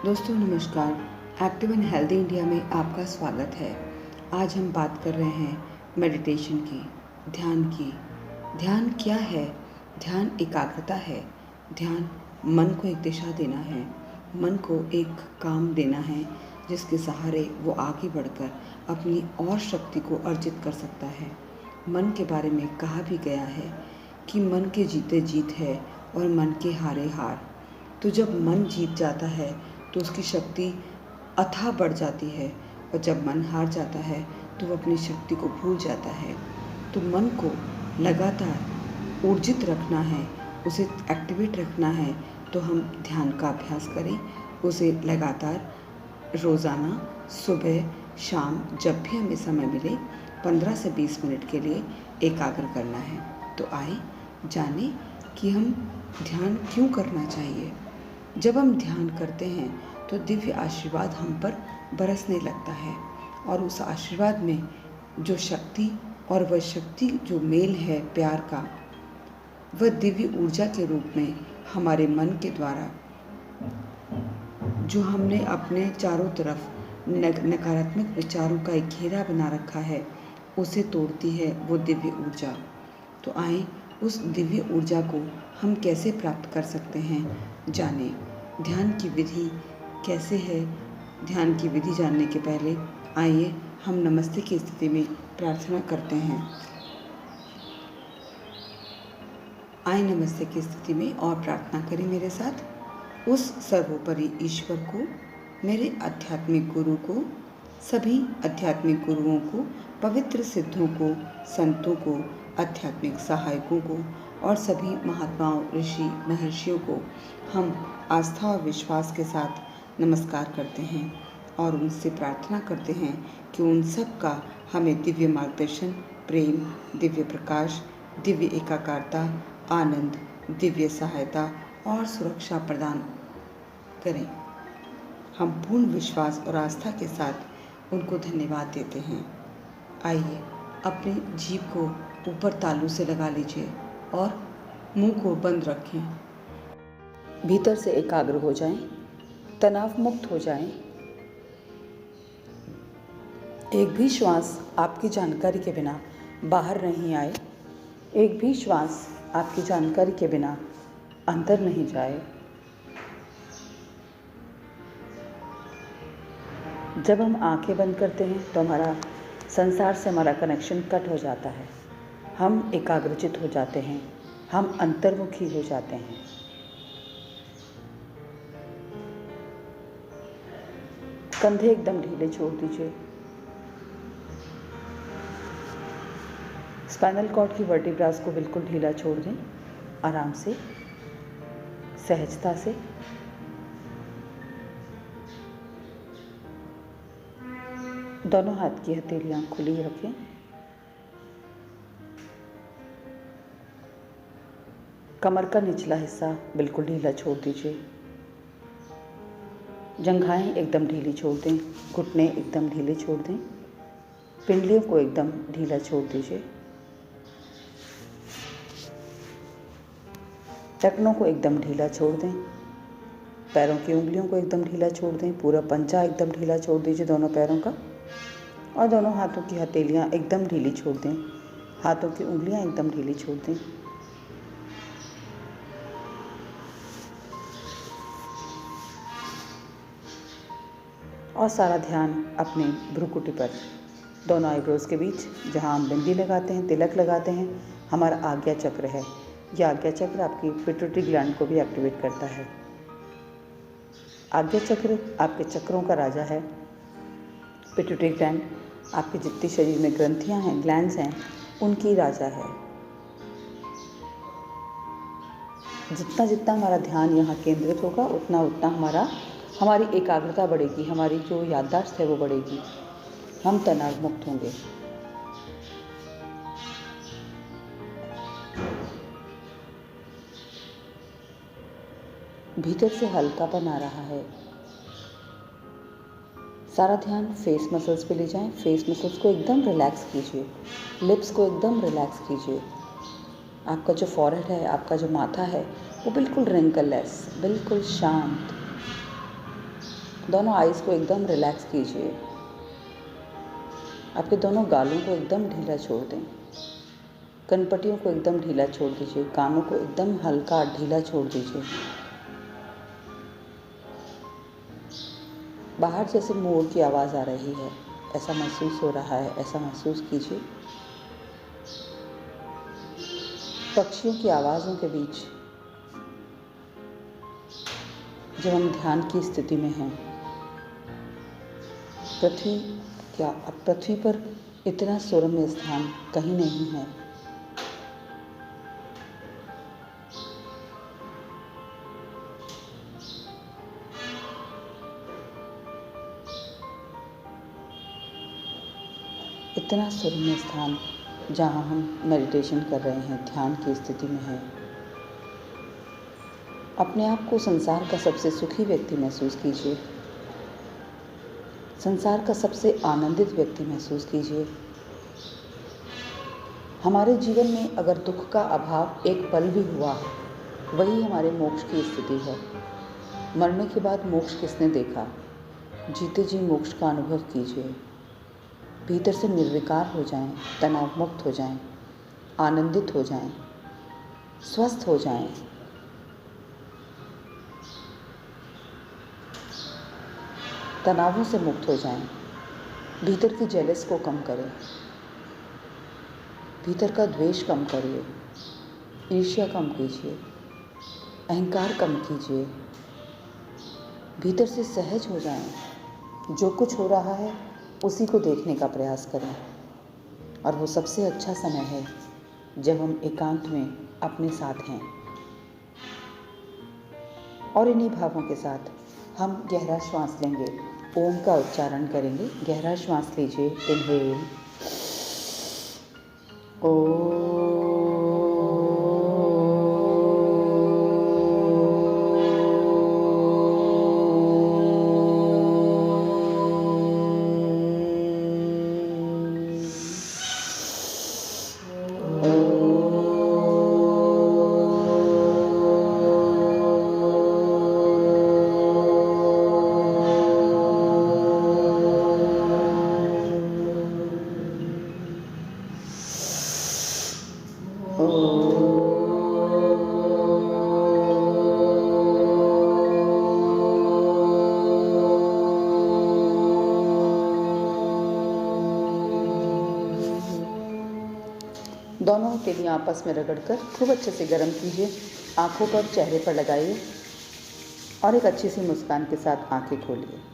दोस्तों नमस्कार। Active and healthy India में आपका स्वागत है। आज हम बात कर रहे हैं मेडिटेशन की, ध्यान की। ध्यान क्या है? ध्यान एकाग्रता है। ध्यान मन को एक दिशा देना है, मन को एक काम देना है जिसके सहारे वो आगे बढ़कर अपनी और शक्ति को अर्जित कर सकता है। मन के बारे में कहा भी गया है कि मन के जीते जीत है और मन के हारे हार। तो जब मन जीत जाता है तो उसकी शक्ति अथाह बढ़ जाती है, और जब मन हार जाता है तो वो अपनी शक्ति को भूल जाता है। तो मन को लगातार ऊर्जित रखना है, उसे एक्टिवेट रखना है, तो हम ध्यान का अभ्यास करें। उसे लगातार रोज़ाना सुबह शाम जब भी हमें समय मिले 15 से 20 मिनट के लिए एकाग्र करना है। तो आइए जानें कि हम ध्यान क्यों करना चाहिए। जब हम ध्यान करते हैं तो दिव्य आशीर्वाद हम पर बरसने लगता है, और उस आशीर्वाद में जो शक्ति और वह शक्ति जो मेल है प्यार का, वह दिव्य ऊर्जा के रूप में हमारे मन के द्वारा जो हमने अपने चारों तरफ नकारात्मक विचारों का एक घेरा बना रखा है, उसे तोड़ती है वो दिव्य ऊर्जा। तो आए उस दिव्य ऊर्जा को हम कैसे प्राप्त कर सकते हैं, जानें। ध्यान की विधि कैसे है? ध्यान की विधि जानने के पहले आइए हम नमस्ते की स्थिति में प्रार्थना करते हैं। आए नमस्ते की स्थिति में और प्रार्थना करें मेरे साथ। उस सर्वोपरि ईश्वर को, मेरे आध्यात्मिक गुरु को, सभी आध्यात्मिक गुरुओं को, पवित्र सिद्धों को, संतों को, आध्यात्मिक सहायकों को और सभी महात्माओं, ऋषि, महर्षियों को हम आस्था और विश्वास के साथ नमस्कार करते हैं और उनसे प्रार्थना करते हैं कि उन सब का हमें दिव्य मार्गदर्शन, प्रेम, दिव्य प्रकाश, दिव्य एकाग्रता, आनंद, दिव्य सहायता और सुरक्षा प्रदान करें। हम पूर्ण विश्वास और आस्था के साथ उनको धन्यवाद देते हैं। आइए अपनी जीभ को ऊपर तालू से लगा लीजिए और मुंह को बंद रखें। भीतर से एकाग्र हो जाएं, तनाव मुक्त हो जाएं। एक भी श्वास आपकी जानकारी के बिना बाहर नहीं आए, एक भी श्वास आपकी जानकारी के बिना अंदर नहीं जाए। जब हम आंखें बंद करते हैं तो हमारा संसार से हमारा कनेक्शन कट हो जाता है, हम एकाग्रचित हो जाते हैं, हम अंतर्मुखी हो जाते हैं। कंधे एकदम ढीले छोड़ दीजिए। स्पाइनल कॉर्ड की वर्टिब्रास को बिल्कुल ढीला छोड़ दें, आराम से, सहजता से। दोनों हाथ की हथेलियां खुली रखें। कमर का निचला हिस्सा बिल्कुल ढीला छोड़ दीजिए। जंघाएं एकदम ढीली छोड़ दें, घुटने एकदम ढीले छोड़ दें, पिंडलियों को एकदम ढीला छोड़ दीजिए, टखनों को एकदम ढीला छोड़ दें, पैरों की उंगलियों को एकदम ढीला छोड़ दें, पूरा पंजा एकदम ढीला छोड़ दीजिए दोनों पैरों का, और दोनों हाथों की हथेलियां एकदम ढीली छोड़ दें, हाथों की उंगलियां एकदम ढीली छोड़ दें। और सारा ध्यान अपने भ्रुकुटी पर, दोनों आईब्रोज के बीच, जहाँ हम बिंदी लगाते हैं, तिलक लगाते हैं, हमारा आज्ञा चक्र है। यह आज्ञा चक्र आपकी पिट्यूटरी ग्लैंड को भी एक्टिवेट करता है। आज्ञा चक्र आपके चक्रों का राजा है। पिट्यूटरी ग्लैंड आपके जितनी शरीर में ग्रंथियाँ हैं, ग्लैंड्स हैं, उनकी राजा है। जितना जितना हमारा ध्यान यहाँ केंद्रित होगा, उतना उतना हमारी एकाग्रता बढ़ेगी, हमारी जो याददाश्त है वो बढ़ेगी, हम तनाव मुक्त होंगे। भीतर से हल्कापन आ रहा है। सारा ध्यान फेस मसल्स पे ले जाएं। फेस मसल्स को एकदम रिलैक्स कीजिए, लिप्स को एकदम रिलैक्स कीजिए, आपका जो फॉरहेड है, आपका जो माथा है, वो बिल्कुल रिंकललेस, बिल्कुल शांत। दोनों आइज़ को एकदम रिलैक्स कीजिए। आपके दोनों गालों को एकदम ढीला छोड़ दें। कनपटियों को एकदम ढीला छोड़ दीजिए। कानों को एकदम हल्का ढीला छोड़ दीजिए। बाहर जैसे मोर की आवाज़ आ रही है, ऐसा महसूस हो रहा है, ऐसा महसूस कीजिए। पक्षियों की आवाज़ों के बीच जब हम ध्यान की स्थिति में हैं, पृथ्वी पर इतना सुरम्य स्थान कहीं नहीं है। इतना सुरम्य स्थान जहाँ हम मेडिटेशन कर रहे हैं, ध्यान की स्थिति में है। अपने आप को संसार का सबसे सुखी व्यक्ति महसूस कीजिए। संसार का सबसे आनंदित व्यक्ति महसूस कीजिए। हमारे जीवन में अगर दुख का अभाव एक पल भी हुआ, वही हमारे मोक्ष की स्थिति है। मरने के बाद मोक्ष किसने देखा? जीते जी मोक्ष का अनुभव कीजिए। भीतर से निर्विकार हो जाएं, तनाव मुक्त हो जाएं, आनंदित हो जाएं, स्वस्थ हो जाएं। तनावों से मुक्त हो जाएं। भीतर की जेलस को कम करें। भीतर का द्वेष कम करिए। ईर्ष्या कम कीजिए। अहंकार कम कीजिए। भीतर से सहज हो जाएं। जो कुछ हो रहा है उसी को देखने का प्रयास करें। और वो सबसे अच्छा समय है जब हम एकांत में अपने साथ हैं। और इन्हीं भावों के साथ हम गहरा श्वास लेंगे, ओम का उच्चारण करेंगे। गहरा श्वास लीजिए, इनहेल, ओ। दोनों हथेलियाँ आपस में रगड़कर खूब अच्छे से गर्म कीजिए। आँखों पर, चेहरे पर लगाइए और एक अच्छी सी मुस्कान के साथ आँखें खोलिए।